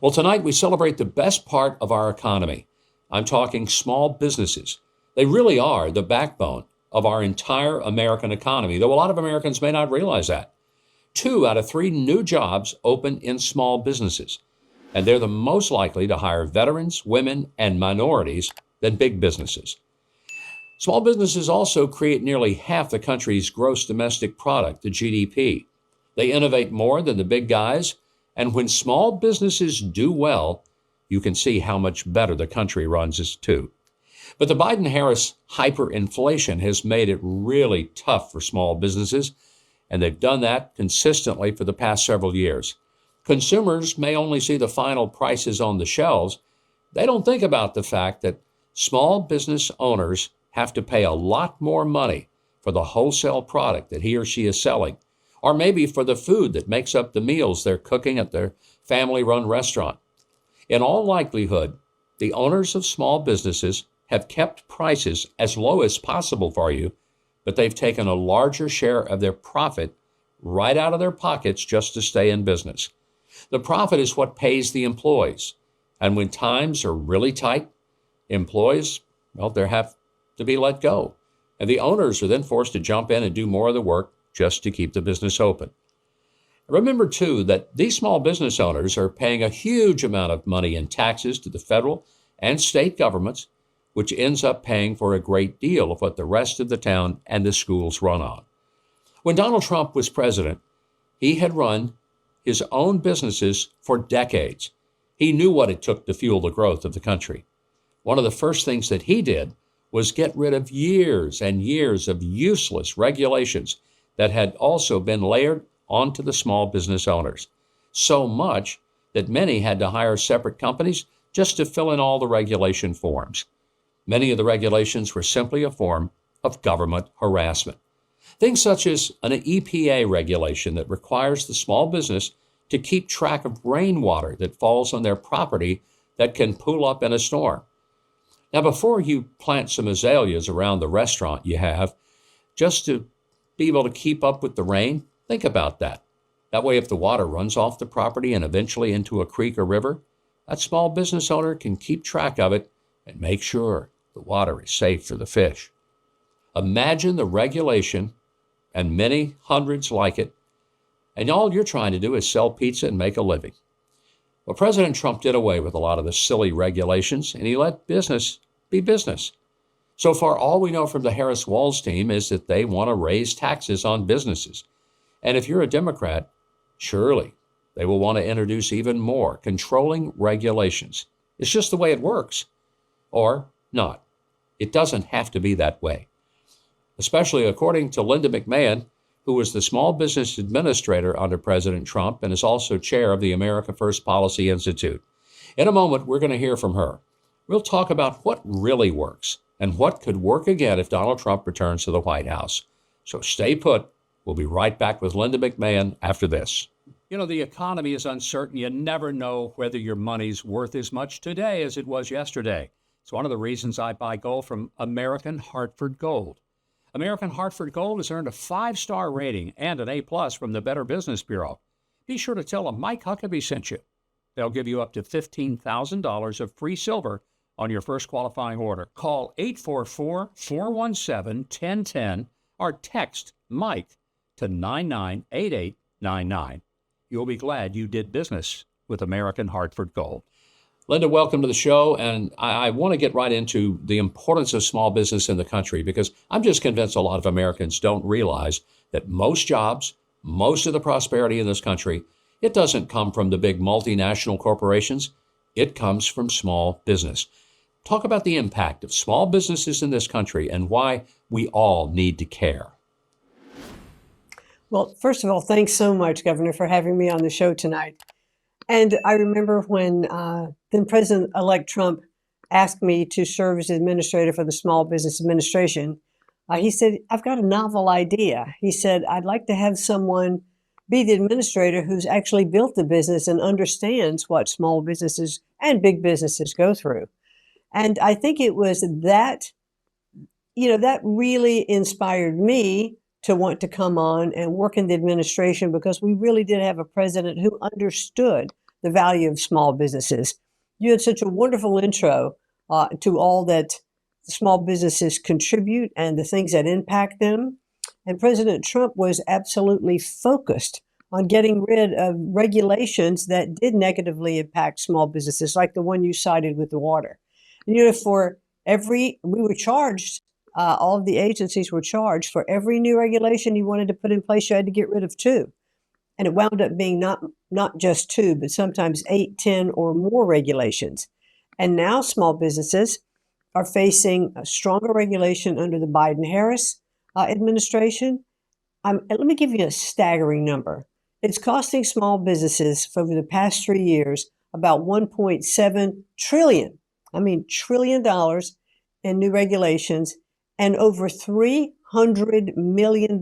Well, tonight we celebrate the best part of our economy. I'm talking small businesses. They really are the backbone of our entire American economy, though a lot of Americans may not realize that. 2 out of 3 new jobs open in small businesses, and they're the most likely to hire veterans, women, and minorities than big businesses. Small businesses also create nearly half the country's gross domestic product, the GDP. They innovate more than the big guys, and when small businesses do well, you can see how much better the country runs too. But the Biden-Harris hyperinflation has made it really tough for small businesses, and they've done that consistently for the past several years. Consumers may only see the final prices on the shelves. They don't think about the fact that small business owners have to pay a lot more money for the wholesale product that he or she is selling, or maybe for the food that makes up the meals they're cooking at their family-run restaurant. In all likelihood, the owners of small businesses have kept prices as low as possible for you, but they've taken a larger share of their profit right out of their pockets just to stay in business. The profit is what pays the employees. And when times are really tight, employees, well, they have to be let go. And the owners are then forced to jump in and do more of the work just to keep the business open. Remember, too, that these small business owners are paying a huge amount of money in taxes to the federal and state governments, which ends up paying for a great deal of what the rest of the town and the schools run on. When Donald Trump was president, he had run his own businesses for decades. He knew what it took to fuel the growth of the country. One of the first things that he did was get rid of years and years of useless regulations that had also been layered onto the small business owners. So much that many had to hire separate companies just to fill in all the regulation forms. Many of the regulations were simply a form of government harassment. Things such as an EPA regulation that requires the small business to keep track of rainwater that falls on their property that can pool up in a storm. Now, before you plant some azaleas around the restaurant you have, just to be able to keep up with the rain, think about that. That way, if the water runs off the property and eventually into a creek or river, that small business owner can keep track of it and make sure the water is safe for the fish. Imagine the regulation and many hundreds like it, and all you're trying to do is sell pizza and make a living. Well, President Trump did away with a lot of the silly regulations, and he let business be business. So far, all we know from the Harris-Walz team is that they want to raise taxes on businesses. And if you're a Democrat, surely they will want to introduce even more controlling regulations. It's just the way it works. Or not. It doesn't have to be that way. Especially according to Linda McMahon, who was the small business administrator under President Trump and is also chair of the America First Policy Institute. In a moment, we're going to hear from her. We'll talk about what really works and what could work again if Donald Trump returns to the White House. So stay put. We'll be right back with Linda McMahon after this. You know, the economy is uncertain. You never know whether your money's worth as much today as it was yesterday. It's one of the reasons I buy gold from American Hartford Gold. American Hartford Gold has earned a 5-star rating and an A+ from the Better Business Bureau. Be sure to tell them Mike Huckabee sent you. They'll give you up to $15,000 of free silver on your first qualifying order. Call 844-417-1010 or text Mike to 998899. You'll be glad you did business with American Hartford Gold. Linda, welcome to the show, and I want to get right into the importance of small business in the country because I'm just convinced a lot of Americans don't realize that most jobs, most of the prosperity in this country, it doesn't come from the big multinational corporations. It comes from small business. Talk about the impact of small businesses in this country and why we all need to care. Well, first of all, thanks so much, Governor, for having me on the show tonight. And I remember when then President-elect Trump asked me to serve as administrator for the Small Business Administration, he said, I've got a novel idea. He said, I'd like to have someone be the administrator who's actually built the business and understands what small businesses and big businesses go through. And I think it was that, that really inspired me to want to come on and work in the administration because we really did have a president who understood the value of small businesses. You had such a wonderful intro to all that small businesses contribute and the things that impact them. And President Trump was absolutely focused on getting rid of regulations that did negatively impact small businesses, like the one you cited with the water. And, we were charged, all of the agencies were charged for every new regulation you wanted to put in place, you had to get rid of two. And it wound up being not just two, but sometimes 8, 10, or more regulations. And now small businesses are facing a stronger regulation under the Biden-Harris administration. Let me give you a staggering number. It's costing small businesses for over the past 3 years about $1.7 trillion. Trillion dollars in new regulations and over $300 million,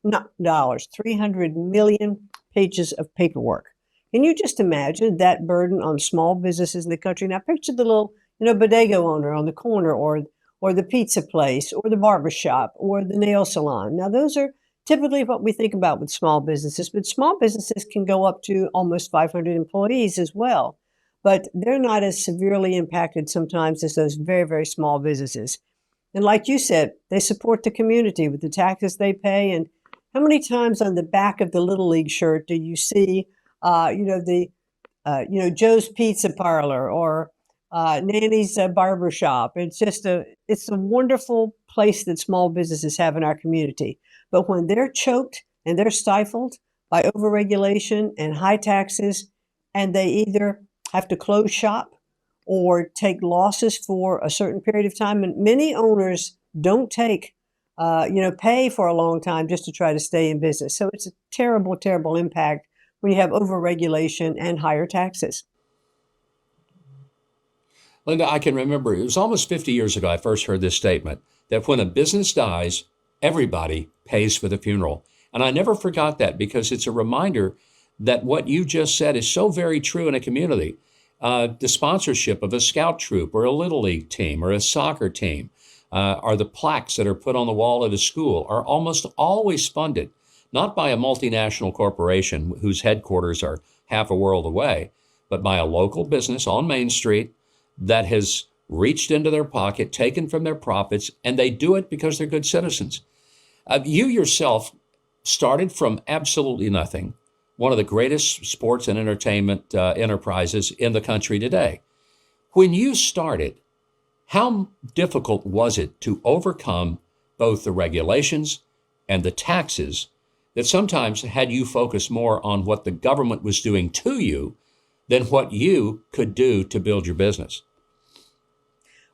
not dollars, 300 million pages of paperwork. Can you just imagine that burden on small businesses in the country? Now picture the little, bodega owner on the corner or the pizza place or the barber shop or the nail salon. Now those are typically what we think about with small businesses, but small businesses can go up to almost 500 employees as well. But they're not as severely impacted sometimes as those very, very small businesses. And like you said, they support the community with the taxes they pay. And how many times on the back of the Little League shirt do you see, Joe's Pizza Parlor or Nanny's Barber Shop? It's a wonderful place that small businesses have in our community. But when they're choked and they're stifled by overregulation and high taxes, and they either have to close shop or take losses for a certain period of time, and many owners don't take, pay for a long time just to try to stay in business. So it's a terrible, terrible impact when you have overregulation and higher taxes. Linda, I can remember it was almost 50 years ago I first heard this statement that when a business dies, everybody pays for the funeral. And I never forgot that because it's a reminder that what you just said is so very true in a community. The sponsorship of a scout troop or a Little League team or a soccer team or the plaques that are put on the wall at a school are almost always funded, not by a multinational corporation whose headquarters are half a world away, but by a local business on Main Street that has reached into their pocket, taken from their profits, and they do it because they're good citizens. You yourself started from absolutely nothing, one of the greatest sports and entertainment enterprises in the country today. When you started, how difficult was it to overcome both the regulations and the taxes that sometimes had you focus more on what the government was doing to you than what you could do to build your business?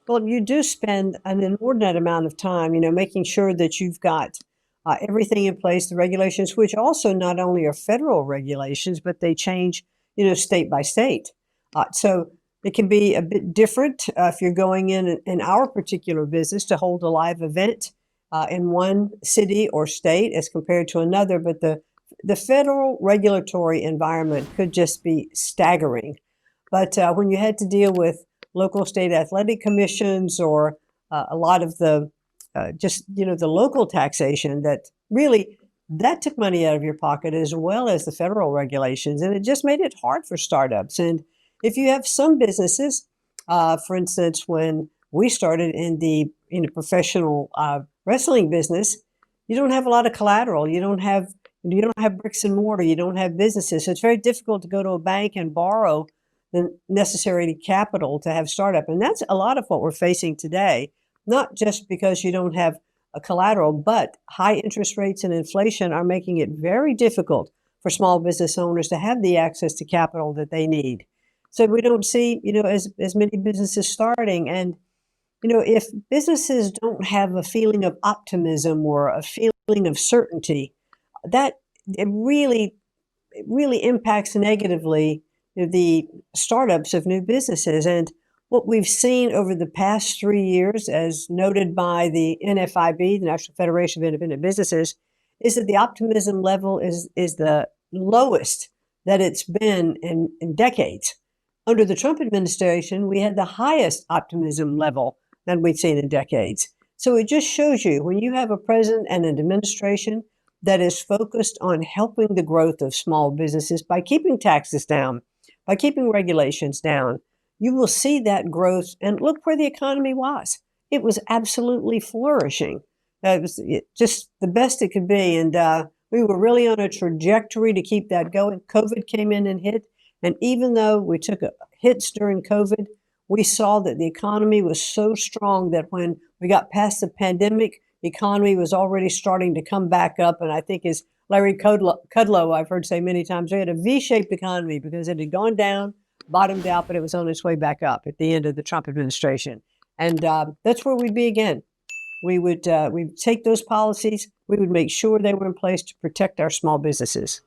Well, you do spend an inordinate amount of time, making sure that you've got everything in place, the regulations, which also not only are federal regulations, but they change, state by state. So it can be a bit different if you're going in our particular business to hold a live event in one city or state as compared to another. But the federal regulatory environment could just be staggering. But when you had to deal with local state athletic commissions or a lot of the the local taxation that took money out of your pocket as well as the federal regulations. And it just made it hard for startups. And if you have some businesses, for instance, when we started in the professional wrestling business, you don't have a lot of collateral. You don't have bricks and mortar. You don't have businesses. So it's very difficult to go to a bank and borrow the necessary capital to have startup. And that's a lot of what we're facing today. Not just because you don't have a collateral, but high interest rates and inflation are making it very difficult for small business owners to have the access to capital that they need. So we don't see, as many businesses starting. And, if businesses don't have a feeling of optimism or a feeling of certainty, that it really impacts negatively the startups of new businesses. And what we've seen over the past 3 years, as noted by the NFIB, the National Federation of Independent Businesses, is that the optimism level is the lowest that it's been in decades. Under the Trump administration, we had the highest optimism level than we'd seen in decades. So it just shows you when you have a president and an administration that is focused on helping the growth of small businesses by keeping taxes down, by keeping regulations down, you will see that growth. And look where the economy was. It was absolutely flourishing. It was just the best it could be. And we were really on a trajectory to keep that going. COVID came in and hit. And even though we took hits during COVID, we saw that the economy was so strong that when we got past the pandemic, the economy was already starting to come back up. And I think as Larry Kudlow, I've heard say many times, we had a V-shaped economy because it had gone down, bottomed out, but it was on its way back up at the end of the Trump administration. And that's where we'd be again. We'd take those policies. We would make sure they were in place to protect our small businesses.